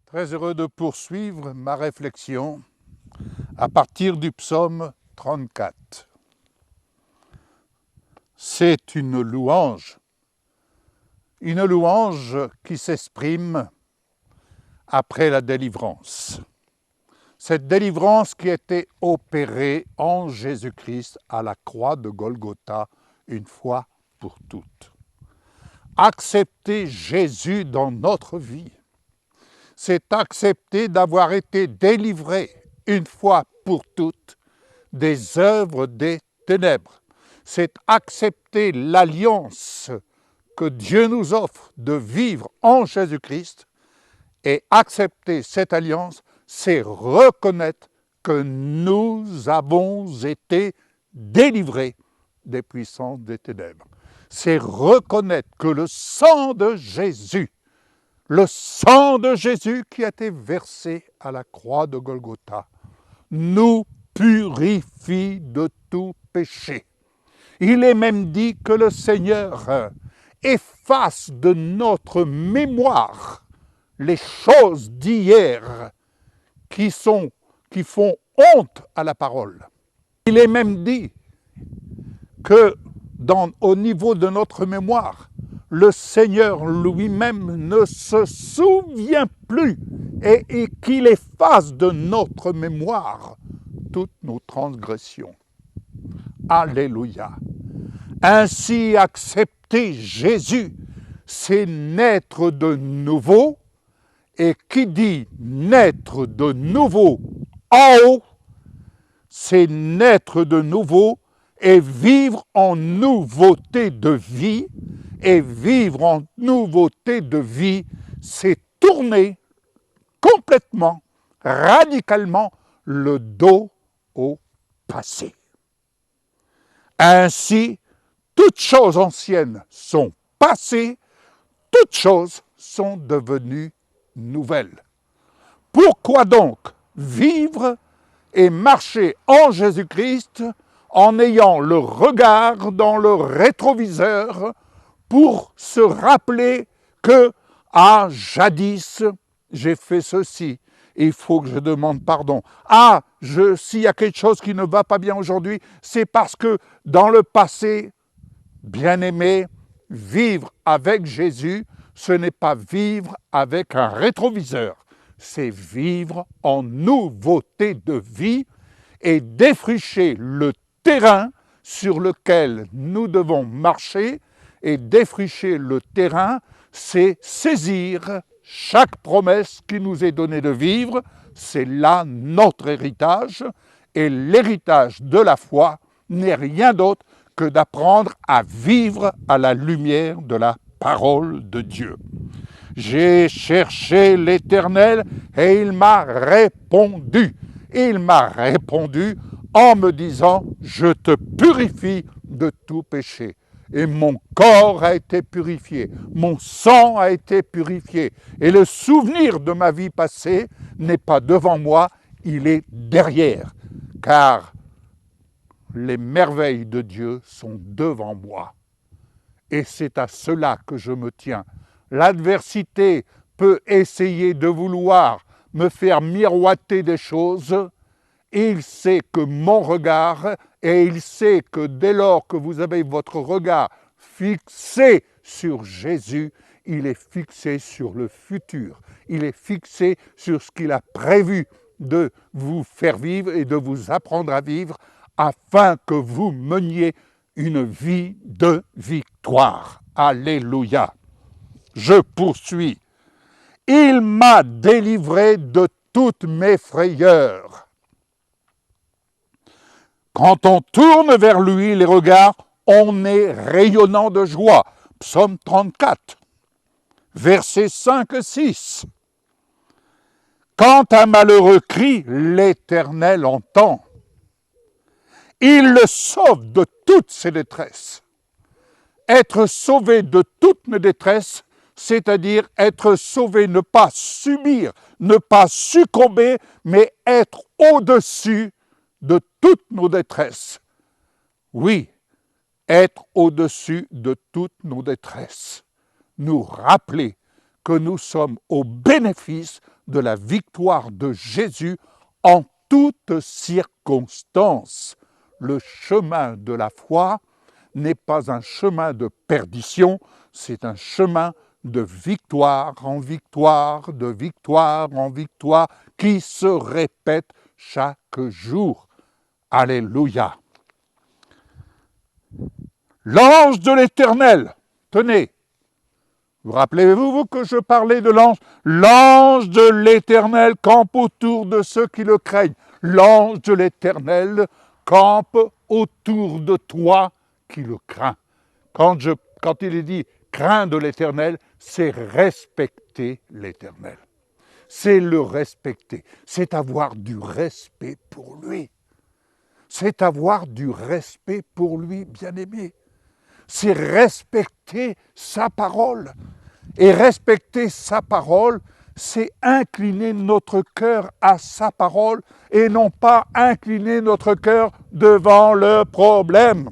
Très heureux de poursuivre ma réflexion à partir du psaume 34. C'est une louange qui s'exprime après la délivrance. Cette délivrance qui a été opérée en Jésus-Christ à la croix de Golgotha une fois pour toutes. Accepter Jésus dans notre vie, c'est accepter d'avoir été délivré une fois pour toutes des œuvres des ténèbres. C'est accepter l'alliance que Dieu nous offre de vivre en Jésus-Christ, et accepter cette alliance, c'est reconnaître que nous avons été délivrés des puissances des ténèbres. C'est reconnaître que le sang de Jésus qui a été versé à la croix de Golgotha, nous purifie de tout péché. Il est même dit que le Seigneur efface de notre mémoire les choses d'hier qui font honte à la parole. Il est même dit que au niveau de notre mémoire, le Seigneur lui-même ne se souvient plus et qu'il efface de notre mémoire toutes nos transgressions. Alléluia. Ainsi, accepter Jésus, c'est naître de nouveau. Et qui dit naître de nouveau en haut, c'est naître de nouveau et vivre en nouveauté de vie. Et vivre en nouveauté de vie, c'est tourner complètement, radicalement le dos au passé. Ainsi, toutes choses anciennes sont passées, toutes choses sont devenues nouvelles. Pourquoi donc vivre et marcher en Jésus-Christ en ayant le regard dans le rétroviseur pour se rappeler que, jadis, j'ai fait ceci, il faut que je demande pardon. S'il y a quelque chose qui ne va pas bien aujourd'hui, c'est parce que dans le passé, bien-aimé, vivre avec Jésus, ce n'est pas vivre avec un rétroviseur, c'est vivre en nouveauté de vie et défricher le terrain sur lequel nous devons marcher. Et défricher le terrain, c'est saisir chaque promesse qui nous est donnée de vivre. C'est là notre héritage. Et l'héritage de la foi n'est rien d'autre que d'apprendre à vivre à la lumière de la parole de Dieu. J'ai cherché l'Éternel et il m'a répondu. Il m'a répondu en me disant « Je te purifie de tout péché ». Et mon corps a été purifié, mon sang a été purifié. Et le souvenir de ma vie passée n'est pas devant moi, il est derrière. Car les merveilles de Dieu sont devant moi. Et c'est à cela que je me tiens. L'adversité peut essayer de vouloir me faire miroiter des choses. Il sait que mon regard, et il sait que dès lors que vous avez votre regard fixé sur Jésus, il est fixé sur le futur. Il est fixé sur ce qu'il a prévu de vous faire vivre et de vous apprendre à vivre afin que vous meniez une vie de victoire. Alléluia. Je poursuis. Il m'a délivré de toutes mes frayeurs. Quand on tourne vers lui les regards, on est rayonnant de joie. Psaume 34, versets 5 et 6. Quand un malheureux crie, l'Éternel entend. Il le sauve de toutes ses détresses. Être sauvé de toutes mes détresses, c'est-à-dire être sauvé, ne pas subir, ne pas succomber, mais être au-dessus de toutes nos détresses. Oui, être au-dessus de toutes nos détresses. Nous rappeler que nous sommes au bénéfice de la victoire de Jésus en toutes circonstances. Le chemin de la foi n'est pas un chemin de perdition, c'est un chemin de victoire en victoire, de victoire en victoire, qui se répète chaque jour. Alléluia. L'ange de l'Éternel, tenez, vous rappelez-vous que je parlais de l'ange? L'ange de l'Éternel campe autour de ceux qui le craignent. L'ange de l'Éternel campe autour de toi qui le crains. Quand il est dit crains de l'Éternel, c'est respecter l'Éternel. C'est le respecter. C'est avoir du respect pour lui. C'est avoir du respect pour lui, bien-aimé. C'est respecter sa parole. Et respecter sa parole, c'est incliner notre cœur à sa parole et non pas incliner notre cœur devant le problème.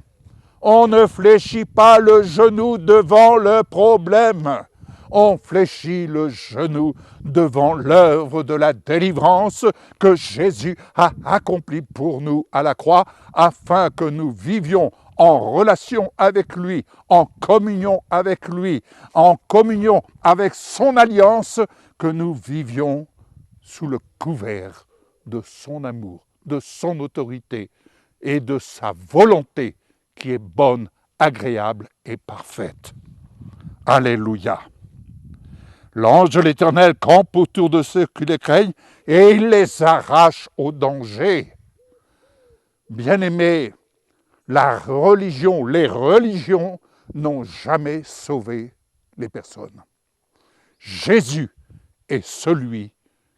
On ne fléchit pas le genou devant le problème. On fléchit le genou devant l'œuvre de la délivrance que Jésus a accomplie pour nous à la croix, afin que nous vivions en relation avec lui, en communion avec son alliance, que nous vivions sous le couvert de son amour, de son autorité et de sa volonté qui est bonne, agréable et parfaite. Alléluia. L'ange de l'Éternel campe autour de ceux qui les craignent et il les arrache au danger. Bien-aimés, les religions n'ont jamais sauvé les personnes. Jésus est celui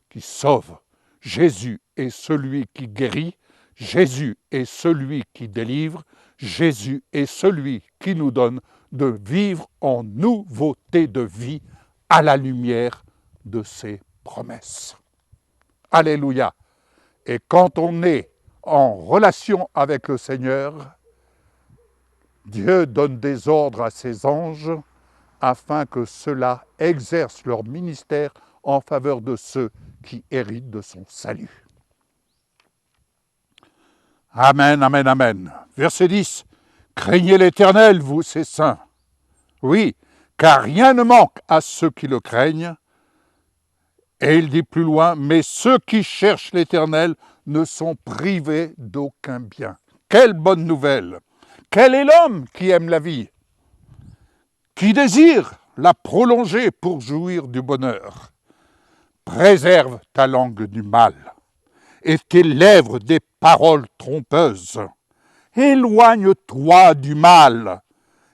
qui sauve. Jésus est celui qui guérit. Jésus est celui qui délivre. Jésus est celui qui nous donne de vivre en nouveauté de vie à la lumière de ses promesses. Alléluia. Et quand on est en relation avec le Seigneur, Dieu donne des ordres à ses anges afin que ceux-là exercent leur ministère en faveur de ceux qui héritent de son salut. Amen, amen, amen. Verset 10. Craignez l'Éternel, vous, ses saints. Oui, car rien ne manque à ceux qui le craignent. Et il dit plus loin, mais ceux qui cherchent l'Éternel ne sont privés d'aucun bien. Quelle bonne nouvelle! Quel est l'homme qui aime la vie, qui désire la prolonger pour jouir du bonheur? Préserve ta langue du mal et tes lèvres des paroles trompeuses. Éloigne-toi du mal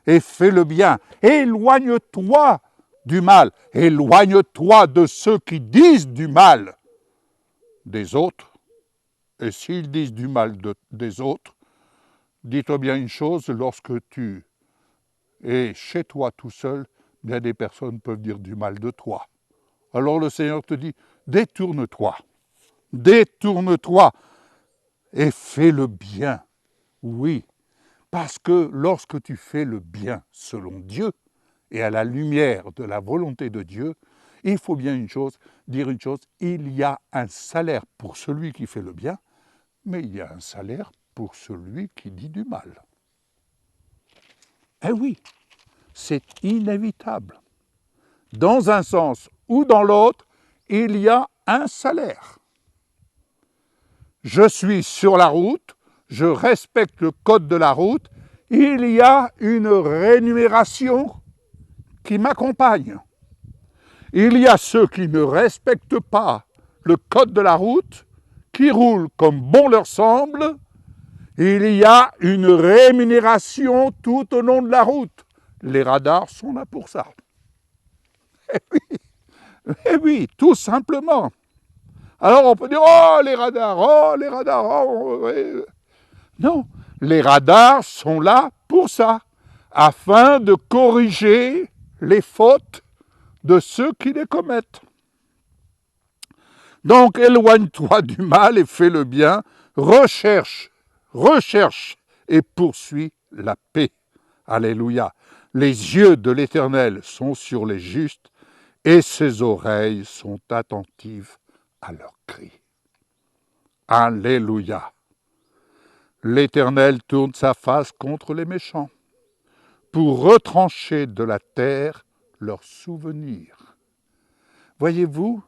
et fais le bien. Éloigne-toi du mal. Éloigne-toi de ceux qui disent du mal des autres. Et s'ils disent du mal des autres, dis-toi bien une chose, lorsque tu es chez toi tout seul, bien des personnes peuvent dire du mal de toi. Alors le Seigneur te dit, détourne-toi et fais le bien. Oui, parce que lorsque tu fais le bien selon Dieu et à la lumière de la volonté de Dieu, il faut bien dire une chose, il y a un salaire pour celui qui fait le bien, mais il y a un salaire pour celui qui dit du mal. Eh oui, c'est inévitable. Dans un sens ou dans l'autre, il y a un salaire. Je suis sur la route, je respecte le code de la route, il y a une rémunération qui m'accompagne. Il y a ceux qui ne respectent pas le code de la route, qui roulent comme bon leur semble. Il y a une rémunération tout au long de la route. Les radars sont là pour ça. Eh oui, tout simplement. Alors on peut dire, oh les radars, Non, les radars sont là pour ça, afin de corriger les fautes de ceux qui les commettent. Donc éloigne-toi du mal et fais le bien, recherche et poursuis la paix. Alléluia. Les yeux de l'Éternel sont sur les justes et ses oreilles sont attentives à leurs cris. Alléluia. L'Éternel tourne sa face contre les méchants pour retrancher de la terre leurs souvenirs. Voyez-vous,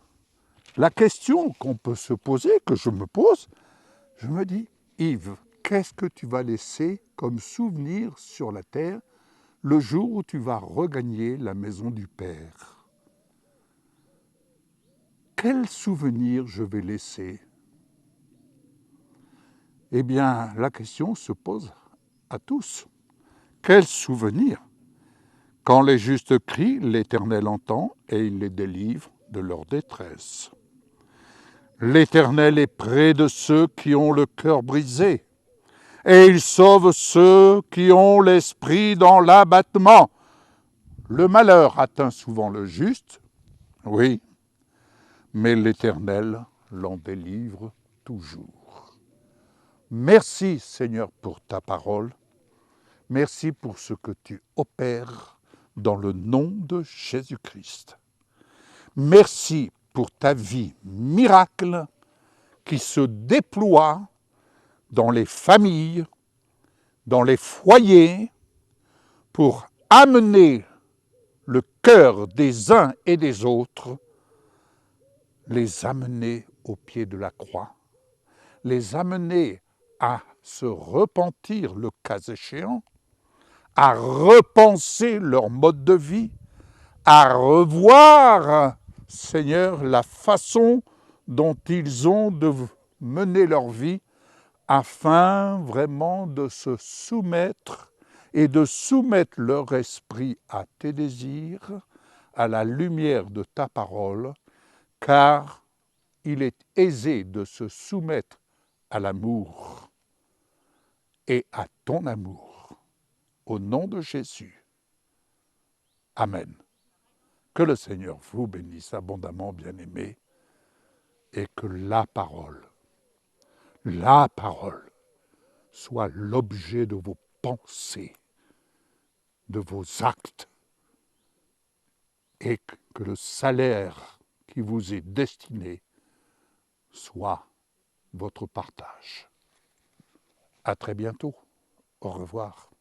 la question qu'on peut se poser, que je me pose, je me dis, Yves, qu'est-ce que tu vas laisser comme souvenir sur la terre le jour où tu vas regagner la maison du Père? Quel souvenir je vais laisser? Eh bien, la question se pose à tous. Quel souvenir? Quand les justes crient, l'Éternel entend et il les délivre de leur détresse. L'Éternel est près de ceux qui ont le cœur brisé, et il sauve ceux qui ont l'esprit dans l'abattement. Le malheur atteint souvent le juste, oui, mais l'Éternel l'en délivre toujours. Merci Seigneur pour ta parole. Merci pour ce que tu opères dans le nom de Jésus-Christ. Merci pour ta vie miracle qui se déploie dans les familles, dans les foyers, pour amener le cœur des uns et des autres, les amener au pied de la croix, les amener à se repentir le cas échéant, à repenser leur mode de vie, à revoir, Seigneur, la façon dont ils ont de mener leur vie afin vraiment de se soumettre et de soumettre leur esprit à tes désirs, à la lumière de ta parole, car il est aisé de se soumettre à l'amour et à ton amour. Au nom de Jésus. Amen. Que le Seigneur vous bénisse abondamment, bien-aimés, et que la parole soit l'objet de vos pensées, de vos actes, et que le salaire qui vous est destiné soit votre partage. À très bientôt. Au revoir.